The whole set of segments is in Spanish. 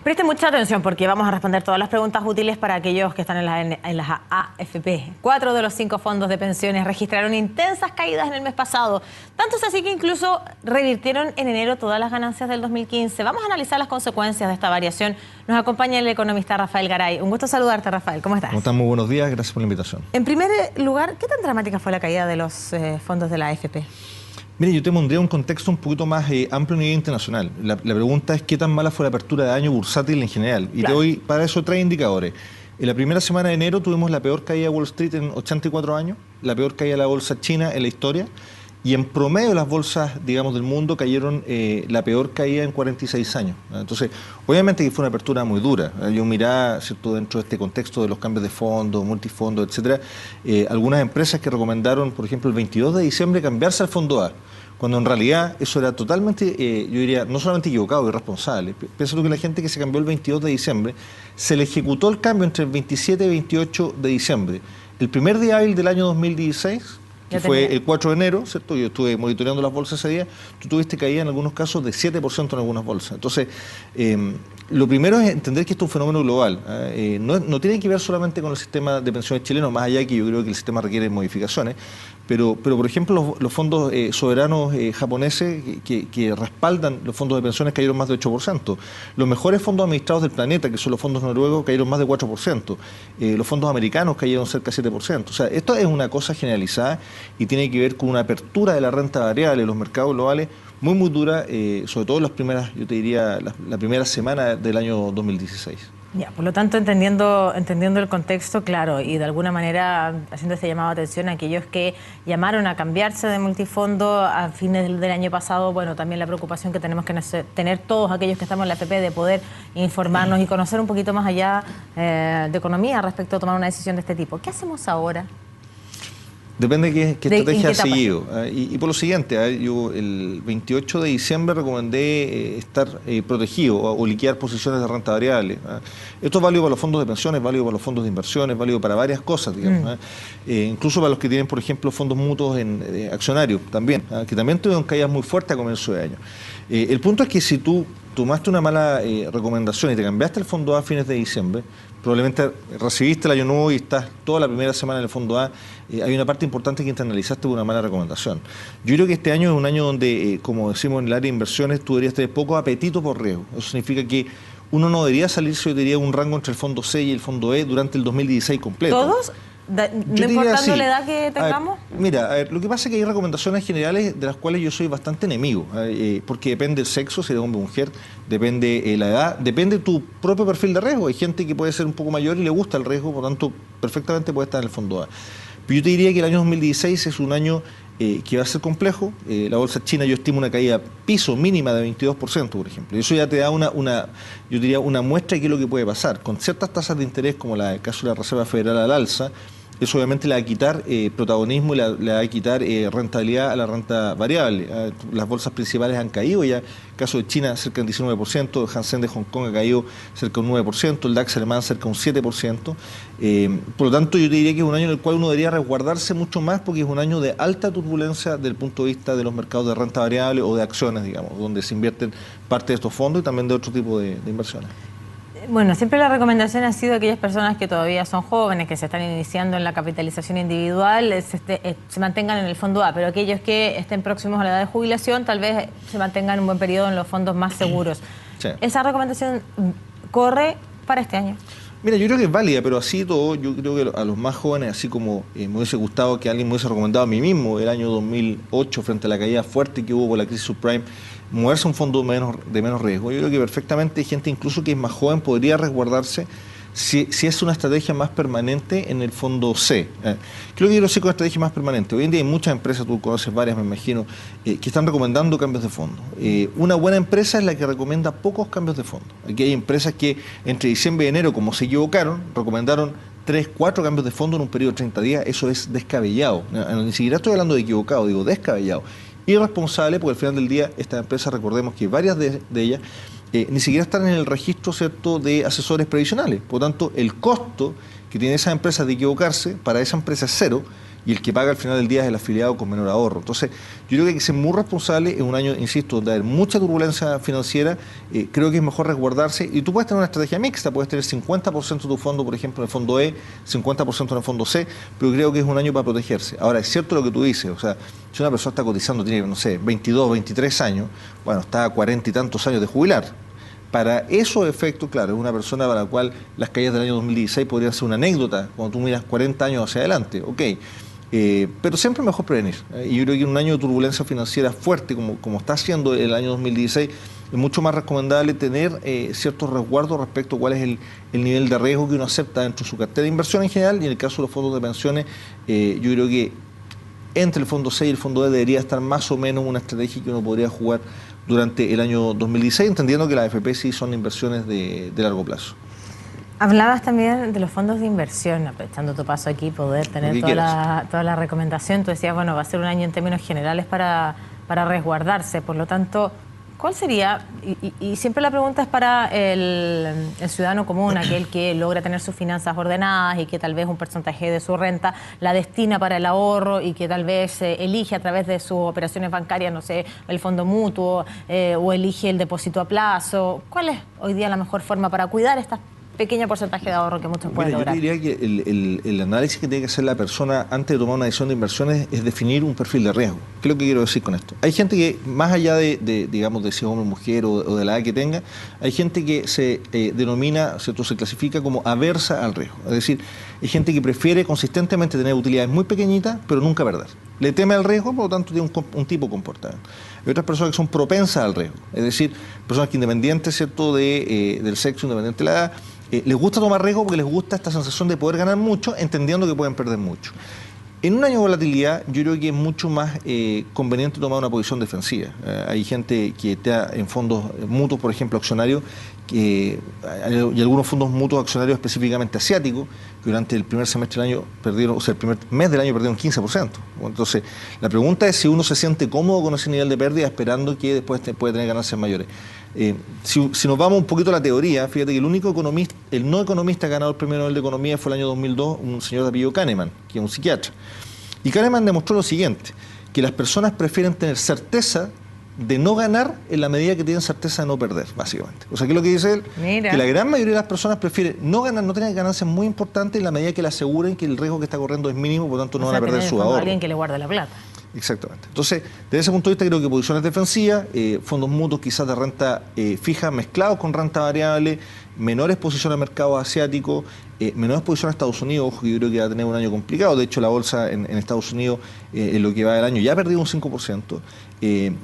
Preste mucha atención porque vamos a responder todas las preguntas útiles para aquellos que están en las AFP. 4 de los 5 fondos de pensiones registraron intensas caídas en el mes pasado. Tanto es así que incluso revirtieron en enero todas las ganancias del 2015. Vamos a analizar las consecuencias de esta variación. Nos acompaña el economista Rafael Garay. Un gusto saludarte, Rafael. ¿Cómo estás? ¿Cómo estás? Muy buenos días. Gracias por la invitación. En primer lugar, ¿qué tan dramática fue la caída de los fondos de la AFP? Mire, yo te pondría un contexto un poquito más amplio a nivel internacional. La pregunta es qué tan mala fue la apertura de año bursátil en general. Y te doy para eso 3 indicadores. En la primera semana de enero tuvimos la peor caída de Wall Street en 84 años, la peor caída de la bolsa china en la historia, y en promedio las bolsas, digamos, del mundo cayeron la peor caída en 46 años. Entonces, obviamente que fue una apertura muy dura. Yo miraba, ¿cierto?, dentro de este contexto de los cambios de fondos, multifondos, etcétera, algunas empresas que recomendaron, por ejemplo, el 22 de diciembre cambiarse al fondo A, cuando en realidad eso era totalmente, yo diría, no solamente equivocado, irresponsable. Piensa tú que la gente que se cambió el 22 de diciembre, se le ejecutó el cambio entre el 27 y 28 de diciembre. El primer día hábil del año 2016... que fue el 4 de enero, ¿cierto? Yo estuve monitoreando las bolsas ese día, tú tuviste caída en algunos casos de 7% en algunas bolsas. Entonces, lo primero es entender que esto es un fenómeno global. No tiene que ver solamente con el sistema de pensiones chileno, más allá que yo creo que el sistema requiere modificaciones, pero por ejemplo, los fondos soberanos japoneses que respaldan los fondos de pensiones cayeron más de 8%. Los mejores fondos administrados del planeta, que son los fondos noruegos, cayeron más de 4%. Los fondos americanos cayeron cerca de 7%. O sea, esto es una cosa generalizada y tiene que ver con una apertura de la renta variable en los mercados globales muy dura, sobre todo en las primeras, yo te diría, la primera semana del año 2016. Ya, por lo tanto, entendiendo el contexto, claro, y de alguna manera haciendo este llamado de atención a aquellos que llamaron a cambiarse de multifondo a fines del año pasado, bueno, también la preocupación que tenemos que tener todos aquellos que estamos en la AFP de poder informarnos y conocer un poquito más allá de economía respecto a tomar una decisión de este tipo. ¿Qué hacemos ahora? Depende de qué estrategia has seguido. Y por lo siguiente, yo el 28 de diciembre recomendé estar protegido o liquidar posiciones de renta variable. Esto es válido para los fondos de pensiones, válido para los fondos de inversiones, válido para varias cosas, digamos. Incluso para los que tienen, por ejemplo, fondos mutuos en accionarios también, que también tuvieron caídas muy fuertes a comienzo de año. El punto es que si tú tomaste una mala recomendación y te cambiaste el fondo A a fines de diciembre, probablemente recibiste el año nuevo y estás toda la primera semana en el fondo A, hay una parte importante que internalizaste por una mala recomendación. Yo creo que este año es un año donde, como decimos en el área de inversiones, tú deberías tener poco apetito por riesgo. Eso significa que uno no debería salirse, yo diría, un rango entre el fondo C y el fondo E durante el 2016 completo. ¿Todos? ¿No importando la edad que tengamos? Mira, lo que pasa es que hay recomendaciones generales de las cuales yo soy bastante enemigo, porque depende el sexo, si eres hombre o mujer, depende la edad, depende tu propio perfil de riesgo. Hay gente que puede ser un poco mayor y le gusta el riesgo, por lo tanto, perfectamente puede estar en el fondo A. Pero yo te diría que el año 2016 es un año que va a ser complejo. La bolsa china yo estimo una caída piso mínima de 22%, por ejemplo. Y eso ya te da yo diría, una muestra de qué es lo que puede pasar. Con ciertas tasas de interés, como el caso de la Reserva Federal al alza, eso obviamente le va a quitar protagonismo y le va a quitar rentabilidad a la renta variable. Las bolsas principales han caído ya. El caso de China cerca del 19%, el Hansen de Hong Kong ha caído cerca de un 9%, el DAX alemán cerca de un 7%. Por lo tanto, yo te diría que es un año en el cual uno debería resguardarse mucho más porque es un año de alta turbulencia desde el punto de vista de los mercados de renta variable o de acciones, digamos, donde se invierten parte de estos fondos y también de otro tipo de inversiones. Bueno, siempre la recomendación ha sido a aquellas personas que todavía son jóvenes, que se están iniciando en la capitalización individual, se mantengan en el fondo A, pero aquellos que estén próximos a la edad de jubilación, tal vez se mantengan un buen periodo en los fondos más seguros. Sí. ¿Esa recomendación corre para este año? Mira, yo creo que es válida, pero así todo, yo creo que a los más jóvenes, así como me hubiese gustado que alguien me hubiese recomendado a mí mismo el año 2008, frente a la caída fuerte que hubo por la crisis subprime, moverse a un fondo de menos riesgo. Yo creo que perfectamente hay gente incluso que es más joven, podría resguardarse si es una estrategia más permanente en el fondo C. Creo que quiero decir con estrategia más permanente. Hoy en día hay muchas empresas, tú conoces varias, me imagino, que están recomendando cambios de fondo. Una buena empresa es la que recomienda pocos cambios de fondo. Aquí hay empresas que entre diciembre y enero, como se equivocaron, recomendaron 3, 4 cambios de fondo en un periodo de 30 días. Eso es descabellado. Ni siquiera estoy hablando de equivocado, digo descabellado. Irresponsable, porque al final del día estas empresas, recordemos que varias de ellas ni siquiera están en el registro, ¿cierto?, de asesores previsionales. Por lo tanto, el costo que tiene esa empresa de equivocarse para esa empresa es cero y el que paga al final del día es el afiliado con menor ahorro. Entonces, yo creo que hay que ser muy responsable en un año, insisto, donde hay mucha turbulencia financiera. Creo que es mejor resguardarse, y tú puedes tener una estrategia mixta, puedes tener 50% de tu fondo, por ejemplo, en el fondo E, 50% en el fondo C, pero creo que es un año para protegerse. Ahora, es cierto lo que tú dices, o sea, si una persona está cotizando, tiene, no sé, 22, 23 años, bueno, está a 40 y tantos años de jubilar. Para esos efectos, claro, es una persona para la cual las caídas del año 2016 podrían ser una anécdota cuando tú miras 40 años hacia adelante, ok. Pero siempre es mejor prevenir. Y yo creo que en un año de turbulencia financiera fuerte, como está haciendo el año 2016, es mucho más recomendable tener ciertos resguardos respecto a cuál es el nivel de riesgo que uno acepta dentro de su cartera de inversión en general, y en el caso de los fondos de pensiones, yo creo que entre el fondo C y el fondo D debería estar más o menos una estrategia que uno podría jugar durante el año 2016, entendiendo que las AFP sí son inversiones de largo plazo. Hablabas también de los fondos de inversión, aprovechando tu paso aquí, poder tener toda la recomendación. Tú decías, bueno, va a ser un año en términos generales para resguardarse. Por lo tanto, ¿cuál sería? Y siempre la pregunta es para el ciudadano común, aquel que logra tener sus finanzas ordenadas y que tal vez un porcentaje de su renta la destina para el ahorro y que tal vez elige a través de sus operaciones bancarias, no sé, el fondo mutuo o elige el depósito a plazo. ¿Cuál es hoy día la mejor forma para cuidar estas pequeño porcentaje de ahorro que muchos pueden lograr? Yo diría que el análisis que tiene que hacer la persona antes de tomar una decisión de inversiones es definir un perfil de riesgo. ¿Qué es lo que quiero decir con esto? Hay gente que, más allá digamos, de si es hombre o mujer o de la edad que tenga, hay gente que se denomina, ¿cierto?, se clasifica como aversa al riesgo. Es decir, hay gente que prefiere consistentemente tener utilidades muy pequeñitas, pero nunca perder. Le teme al riesgo, por lo tanto tiene un tipo de comportamiento. Hay otras personas que son propensas al riesgo, es decir, personas que independientes, ¿cierto?, del sexo, independiente de la edad, les gusta tomar riesgo porque les gusta esta sensación de poder ganar mucho, entendiendo que pueden perder mucho. En un año de volatilidad, yo creo que es mucho más conveniente tomar una posición defensiva. Hay gente que está en fondos mutuos, por ejemplo, accionarios, y algunos fondos mutuos accionarios específicamente asiáticos, que durante el primer semestre del año perdieron, o sea, el primer mes del año perdieron 15%. Entonces, la pregunta es si uno se siente cómodo con ese nivel de pérdida, esperando que después puede tener ganancias mayores. Si nos vamos un poquito a la teoría, fíjate que el no economista que ha ganado el premio Nobel de Economía fue el año 2002, un señor de apellido Kahneman, que es un psiquiatra. Y Kahneman demostró lo siguiente, que las personas prefieren tener certeza de no ganar en la medida que tienen certeza de no perder, básicamente. O sea, ¿qué es lo que dice él? Mira. Que la gran mayoría de las personas prefieren no ganar, no tener ganancias muy importantes en la medida que le aseguren que el riesgo que está corriendo es mínimo, por lo tanto no van a perder su ahorro. Alguien que le guarde la plata. Exactamente. Entonces, desde ese punto de vista creo que posiciones defensivas, fondos mutuos quizás de renta fija mezclados con renta variable, menores posiciones a mercados asiáticos, menores posiciones a Estados Unidos. Ojo, que yo creo que va a tener un año complicado. De hecho, la bolsa en Estados Unidos, en lo que va del año, ya ha perdido un 5%.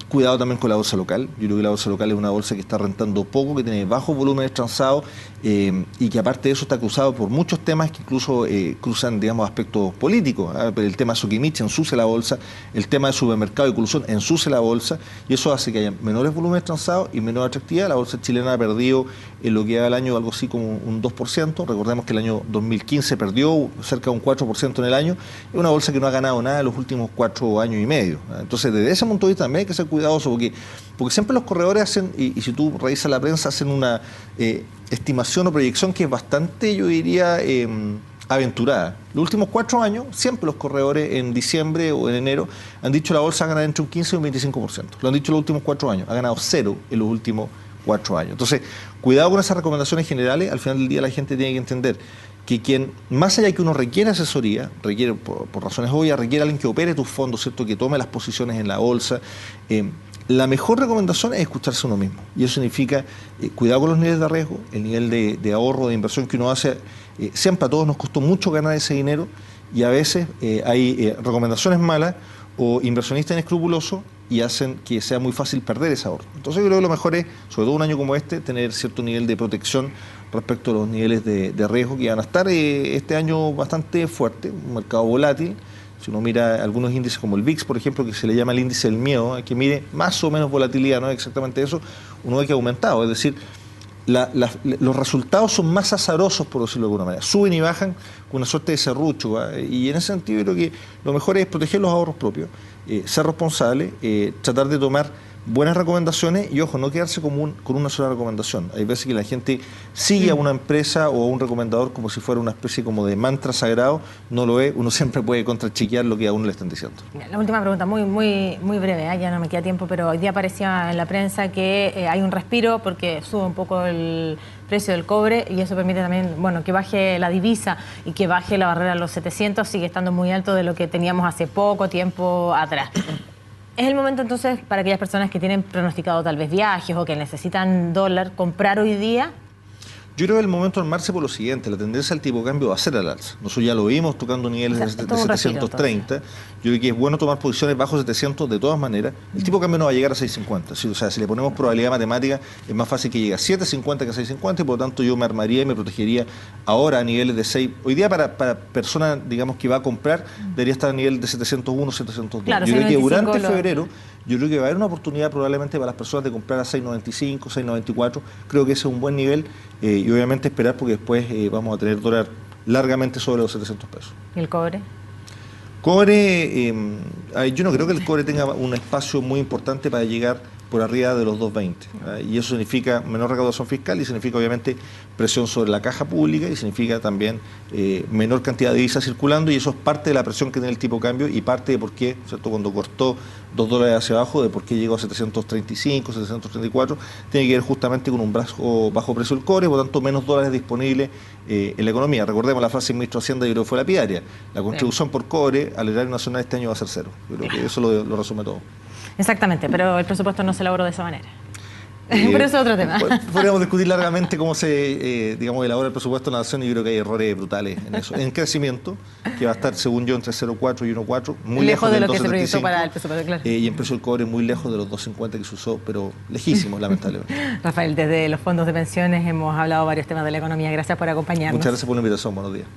Cuidado también con la bolsa local. Yo creo que la bolsa local es una bolsa que está rentando poco, que tiene bajos volúmenes transados y que aparte de eso está cruzado por muchos temas que incluso cruzan, digamos, aspectos políticos. El tema de Sokimich ensucia la bolsa, el tema de supermercado y inclusión ensucia la bolsa, y eso hace que haya menores volúmenes transados y menor atractividad. La bolsa chilena ha perdido en lo que va del año algo así como un 2%. Recordemos que el año 2015 perdió cerca de un 4% en el año. Es una bolsa que no ha ganado nada en los últimos 4 años y medio. Entonces, desde ese punto de vista también hay que ser cuidadoso, porque siempre los corredores hacen, y si tú revisas la prensa, hacen una estimación o proyección que es bastante, yo diría, aventurada. Los últimos 4 años, siempre los corredores en diciembre o en enero han dicho la bolsa ha ganado entre un 15 y un 25%. Lo han dicho los últimos 4 años, ha ganado 0 en los últimos 4 años. Entonces, cuidado con esas recomendaciones generales. Al final del día la gente tiene que entender que quien, más allá de que uno requiere asesoría, requiere, por razones obvias, requiere a alguien que opere tus fondos, ¿cierto?, que tome las posiciones en la bolsa. La mejor recomendación es escucharse uno mismo. Y eso significa cuidado con los niveles de riesgo, el nivel de ahorro, de inversión que uno hace. Siempre a todos nos costó mucho ganar ese dinero y a veces hay recomendaciones malas o inversionistas inescrupulosos y hacen que sea muy fácil perder ese ahorro. Entonces yo creo que lo mejor es, sobre todo un año como este, tener cierto nivel de protección respecto a los niveles de riesgo que van a estar este año bastante fuerte, un mercado volátil. Si uno mira algunos índices como el VIX, por ejemplo, que se le llama el índice del miedo, que mide más o menos volatilidad, no es exactamente eso, uno ve que ha aumentado. Es decir, los resultados son más azarosos, por decirlo de alguna manera. Suben y bajan con una suerte de serrucho, y en ese sentido yo creo que lo mejor es proteger los ahorros propios, ser responsable, tratar de tomar buenas recomendaciones y, ojo, no quedarse con una sola recomendación. Hay veces que la gente sigue a una empresa o a un recomendador como si fuera una especie como de mantra sagrado. No lo es, uno siempre puede contrachequear lo que a uno le están diciendo. La última pregunta, muy breve, ya no me queda tiempo, pero hoy día aparecía en la prensa que hay un respiro porque sube un poco el precio del cobre y eso permite también, bueno, que baje la divisa y que baje la barrera a los 700, sigue estando muy alto de lo que teníamos hace poco tiempo atrás. ¿Es el momento entonces para aquellas personas que tienen pronosticado tal vez viajes o que necesitan dólar, comprar hoy día? Yo creo que el momento de armarse por lo siguiente, la tendencia al tipo de cambio va a ser al alza. Nosotros ya lo vimos tocando niveles de 730. Yo creo que es bueno tomar posiciones bajo 700 de todas maneras. El tipo de cambio no va a llegar a 650. O sea, si le ponemos probabilidad matemática, es más fácil que llegue a 750 que a 650 y por lo tanto yo me armaría y me protegería ahora a niveles de 6. Hoy día para persona, digamos, que va a comprar, debería estar a nivel de 701, 702. Claro, yo creo que durante febrero, yo creo que va a haber una oportunidad probablemente para las personas de comprar a 6.95, 6.94. Creo que ese es un buen nivel y obviamente esperar porque después vamos a tener dólar largamente sobre los 700 pesos. ¿Y el cobre? Cobre, yo no creo que el cobre tenga un espacio muy importante para llegar por arriba de los 2.20. Y eso significa menor recaudación fiscal y significa obviamente presión sobre la caja pública y significa también menor cantidad de divisas circulando y eso es parte de la presión que tiene el tipo de cambio y parte de por qué, ¿cierto? Cuando cortó $2 hacia abajo, de por qué llegó a 735, 734, tiene que ver justamente con un bajo precio del cobre, por lo tanto menos dólares disponibles en la economía. Recordemos la frase del ministro de Hacienda, yo creo que fue lapidaria, la contribución por cobre al erario nacional este año va a ser cero. Yo creo que eso lo resume todo. Exactamente, pero el presupuesto no se elaboró de esa manera. Pero eso es otro tema. Podríamos discutir largamente cómo se elabora el presupuesto de la nación y creo que hay errores brutales en eso. En crecimiento, que va a estar, según yo, entre 0,4 y 1,4, muy lejos de lo del que se proyectó para el presupuesto, claro. Y en precio del cobre muy lejos de los 2,50 que se usó, pero lejísimos, lamentablemente. Rafael, desde los fondos de pensiones hemos hablado varios temas de la economía. Gracias por acompañarnos. Muchas gracias por la invitación. Buenos días.